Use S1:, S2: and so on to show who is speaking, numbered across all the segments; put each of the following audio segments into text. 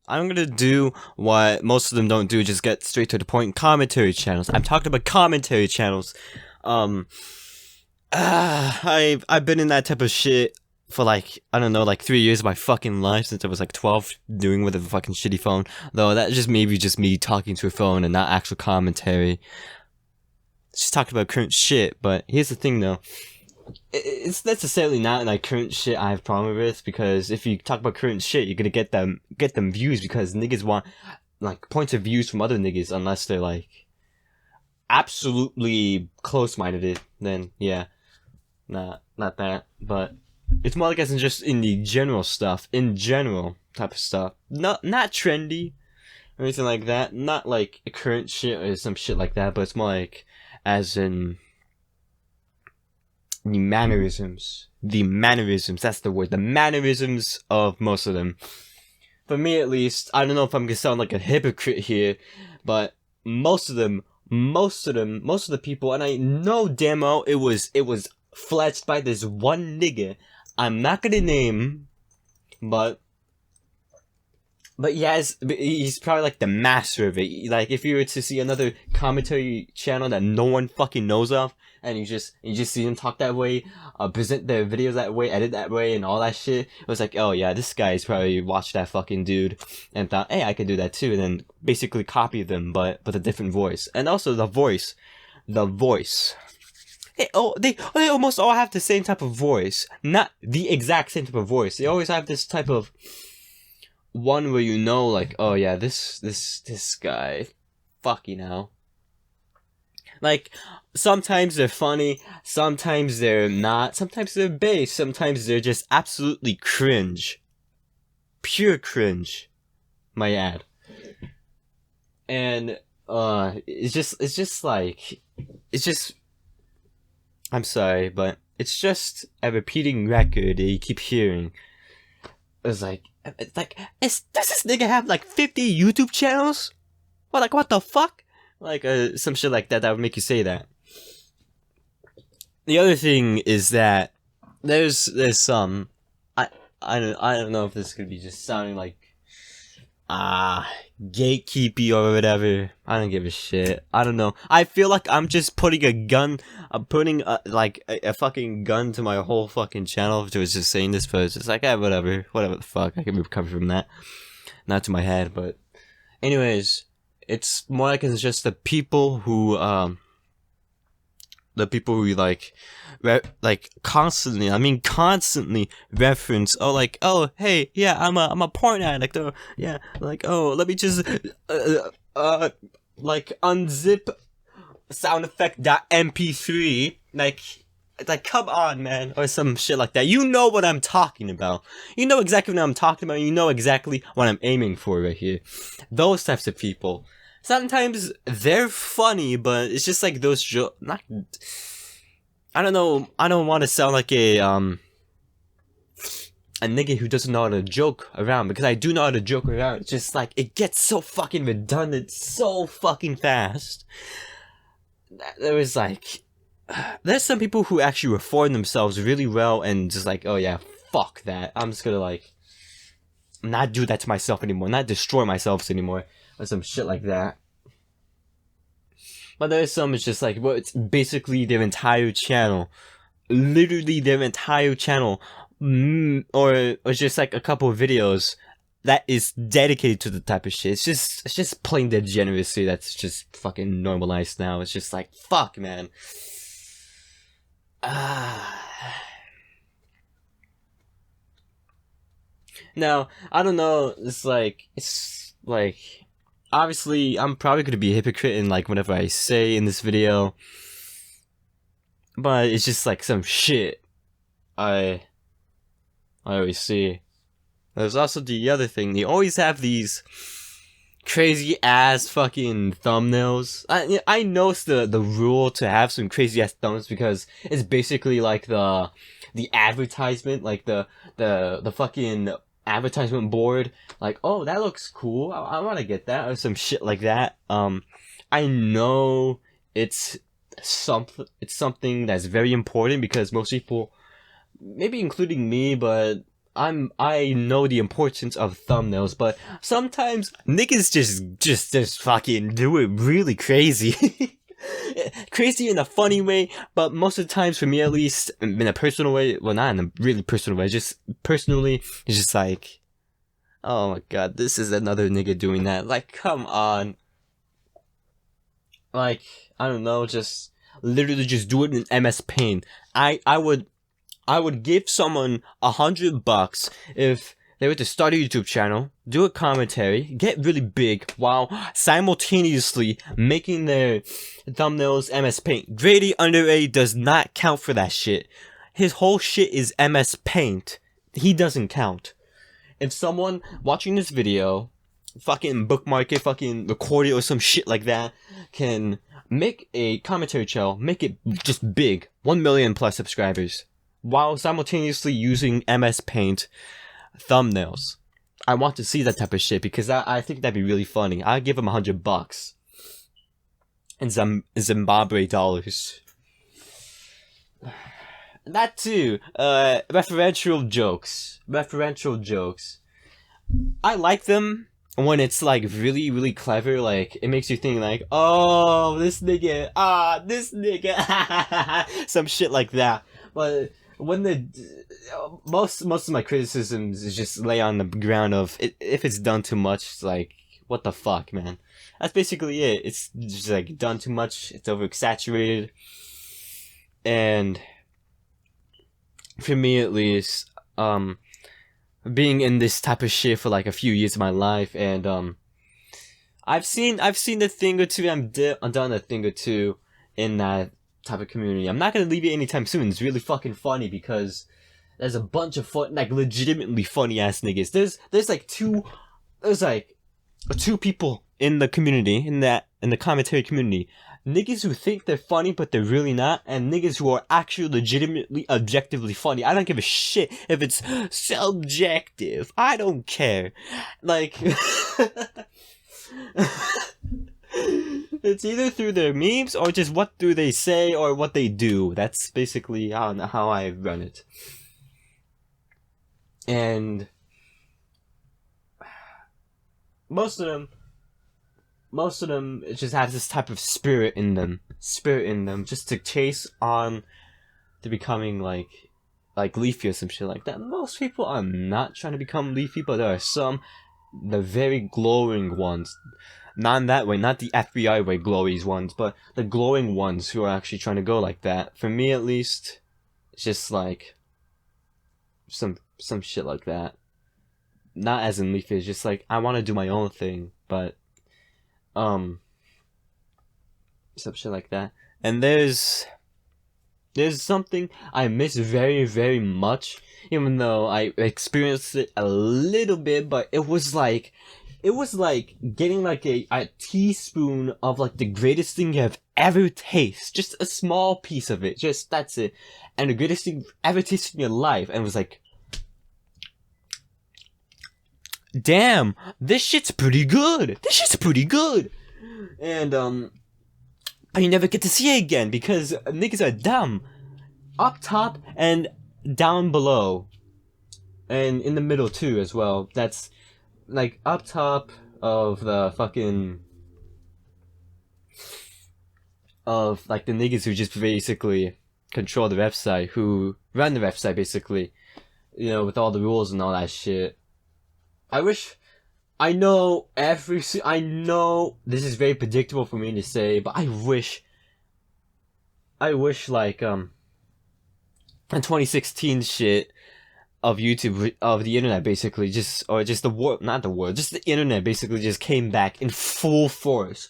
S1: I'm gonna do what most of them don't do, just get straight to the point. Commentary channels. I'm talking about commentary channels. Um, I've been in that type of shit for like, I don't know, like 3 years of my fucking life since I was like 12, doing with a fucking shitty phone. Though that just maybe just me talking to a phone and not actual commentary. Just talking about current shit. But here's the thing though. It's necessarily not like current shit I have problem with, because if you talk about current shit, you're gonna get them views, because niggas want like points of views from other niggas, unless they're like absolutely close-minded. Then yeah, not that. But it's more like as in just in the general stuff, in general type of stuff. Not trendy or anything like that. Not like current shit or some shit like that. But it's more like as in the mannerisms, that's the word, the mannerisms of most of them. For me at least, I don't know if I'm gonna sound like a hypocrite here, but most of the people, and I know damn well it was fledged by this one nigga I'm not gonna name, but he's probably like the master of it. Like if you were to see another commentary channel that no one fucking knows of, and you just see them talk that way, present their videos that way, edit that way, and all that shit, it was like, oh yeah, this guy's probably watched that fucking dude and thought, hey, I could do that too, and then basically copy them, but a different voice. And also the voice. They almost all have the same type of voice, not the exact same type of voice. They always have this type of one where you know, like, oh yeah, this guy, fuck, you know. Like, sometimes they're funny, sometimes they're not, sometimes they're base, sometimes they're just absolutely cringe. Pure cringe, might add. And, it's just like, I'm sorry, but it's just a repeating record that you keep hearing. It's like, does this nigga have like 50 YouTube channels? What the fuck? Like, some shit like that would make you say that. The other thing is that there's some, I don't know if this could be just sounding like, gatekeepy or whatever. I don't give a shit. I don't know. I feel like I'm just putting a fucking gun to my whole fucking channel if I was just saying this, but it's just like, whatever the fuck. I can recover from that. Not to my head, but anyways, it's more like it's just the people who constantly reference, oh, like, oh, hey, yeah, I'm a porn addict, or yeah, like, oh, let me just like unzip sound effect .mp3, like come on, man, or some shit like that. You know what I'm talking about. You know exactly what I'm talking about. You know exactly what I'm aiming for right here. Those types of people. Sometimes they're funny, but it's just like those not. I don't know. I don't want to sound like a nigga who doesn't know how to joke around, because I do know how to joke around. It's just like it gets so fucking redundant so fucking fast. There was like, there's some people who actually reform themselves really well and just like, oh yeah, fuck that. I'm just gonna like not do that to myself anymore, not destroy myself anymore, or some shit like that. But there's some, it's just like, well, it's basically their entire channel, literally their entire channel, or just like a couple of videos that is dedicated to the type of shit. It's just plain degeneracy that's just fucking normalized now. It's just like, fuck, man. Now, I don't know, it's like, obviously, I'm probably gonna be a hypocrite in like whatever I say in this video, but it's just like some shit I always see. There's also the other thing, they always have these crazy ass fucking thumbnails. I know it's the rule to have some crazy ass thumbs, because it's basically like the advertisement, like the fucking advertisement board, like, oh, that looks cool, I want to get that, or some shit like that. I know it's something that's very important, because most people, maybe including me, but I know the importance of thumbnails, but sometimes niggas just fucking do it really crazy. Crazy in a funny way, but most of the times for me at least, in a personal way, well not in a really personal way, just personally, it's just like, oh my god, this is another nigga doing that. Like, come on. Like, I don't know, just literally just do it in MS Paint. I would give someone $100 if they were to start a YouTube channel, do a commentary, get really big while simultaneously making their thumbnails MS Paint. Grady Undera does not count for that shit. His whole shit is MS Paint. He doesn't count. If someone watching this video, fucking bookmark it, fucking record it or some shit like that, can make a commentary channel, make it just big, 1 million plus subscribers, while simultaneously using MS Paint thumbnails. I want to see that type of shit because I think that'd be really funny. I'd give him $100 in Zimbabwe dollars. That too. Referential jokes. I like them when it's like really, really clever. Like it makes you think like, oh, this nigga, some shit like that. But when most of my criticisms is just lay on the ground of if it's done too much, it's like, what the fuck, man. That's basically it. It's just like done too much. It's over exaggerated, and for me at least, being in this type of shit for like a few years of my life, and I've seen a thing or two. I've done a thing or two in that type of community. I'm not gonna leave it anytime soon. It's really fucking funny because there's a bunch of fun, like legitimately funny ass niggas. There's like two people in the community, in the commentary community. Niggas who think they're funny but they're really not, and niggas who are actually legitimately objectively funny. I don't give a shit if it's subjective. I don't care. Like it's either through their memes or just what do they say or what they do. That's basically how I run it. And most of them just have this type of spirit in them, just to chase on to becoming like Leafy or some shit like that. Most people are not trying to become Leafy, but there are some, the very glowing ones. Not in that way, not the FBI way glowies ones, but the glowing ones who are actually trying to go like that. For me at least, it's just like some shit like that. Not as in Leafy, it's just like I want to do my own thing, but some shit like that. And there's something I miss very, very much, even though I experienced it a little bit, but it was like getting like a teaspoon of like the greatest thing you have ever tasted. Just a small piece of it. Just that's it. And the greatest thing you've ever tasted in your life. And it was like, damn, this shit's pretty good. And you never get to see it again because niggas are dumb. Up top and down below. And in the middle too as well. That's like up top of the fucking of like the niggas who just basically control the website, who run the website basically, you know, with all the rules and all that shit. I know this is very predictable for me to say, but I wish like in 2016 shit of YouTube, of the internet basically, just the world, not the world, just the internet basically just came back in full force.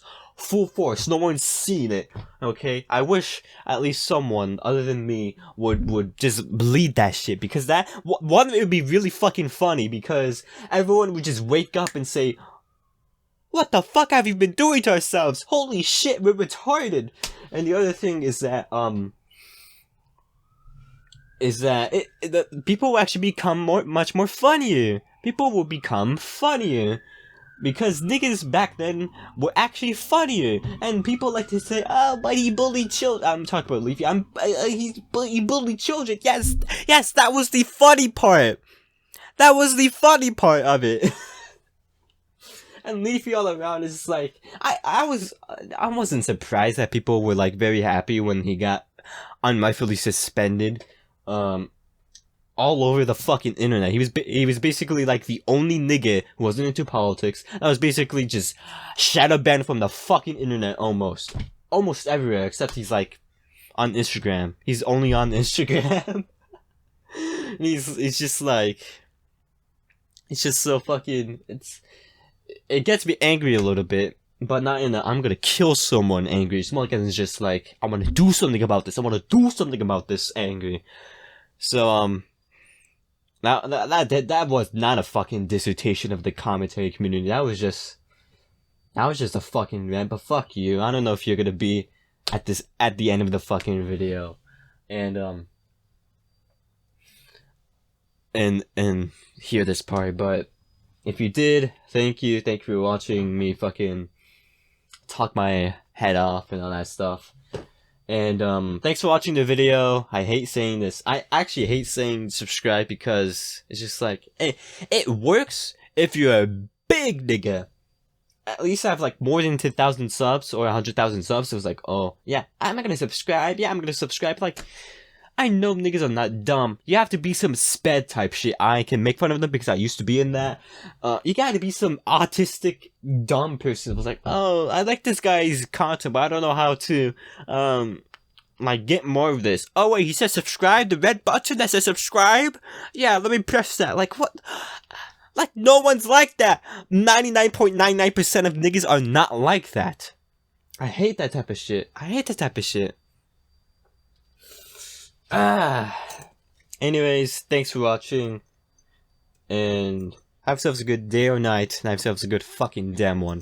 S1: No one's seen it, okay? I wish at least someone other than me would just bleed that shit, because that, one, it would be really fucking funny, because everyone would just wake up and say, what the fuck have you been doing to ourselves? Holy shit, we're retarded! And the other thing is that, people will actually become much more funnier. People will become funnier. Because niggas back then were actually funnier, and people like to say, "Oh, but he bullied children." I'm talking about Leafy. He bullied children. Yes, that was the funny part. That was the funny part of it. And Leafy all around is just like, I wasn't surprised that people were like very happy when he got unrightfully suspended, all over the fucking internet. He was basically like the only nigga who wasn't into politics that was basically just shadow banned from the fucking internet almost everywhere, except he's like on Instagram. He's only on Instagram. He's just like, it's just so fucking, it gets me angry a little bit, but not in a I'm gonna kill someone angry. It's more like it's just like, I wanna do something about this. I wanna do something about this angry. So, now that was not a fucking dissertation of the commentary community. That was just a fucking rant, but fuck you. I don't know if you're gonna be at the end of the fucking video. And hear this part, but if you did, thank you for watching me fucking talk my head off and all that stuff. And thanks for watching the video. I hate saying this. I actually hate saying subscribe because it's just like, it works if you're a big nigga. At least I have like more than 10,000 subs or 100,000 subs. So it was like, oh yeah, I'm gonna subscribe. Yeah, I'm gonna subscribe. Like, I know niggas are not dumb. You have to be some sped type shit. I can make fun of them because I used to be in that. You gotta be some autistic dumb person who was like, oh, I like this guy's content, but I don't know how to, like, get more of this. Oh wait, he says subscribe, the red button that says subscribe? Yeah, let me press that. Like, what? Like, no one's like that. 99.99% of niggas are not like that. I hate that type of shit. Anyways, thanks for watching, and have yourselves a good day or night, and have yourselves a good fucking damn one.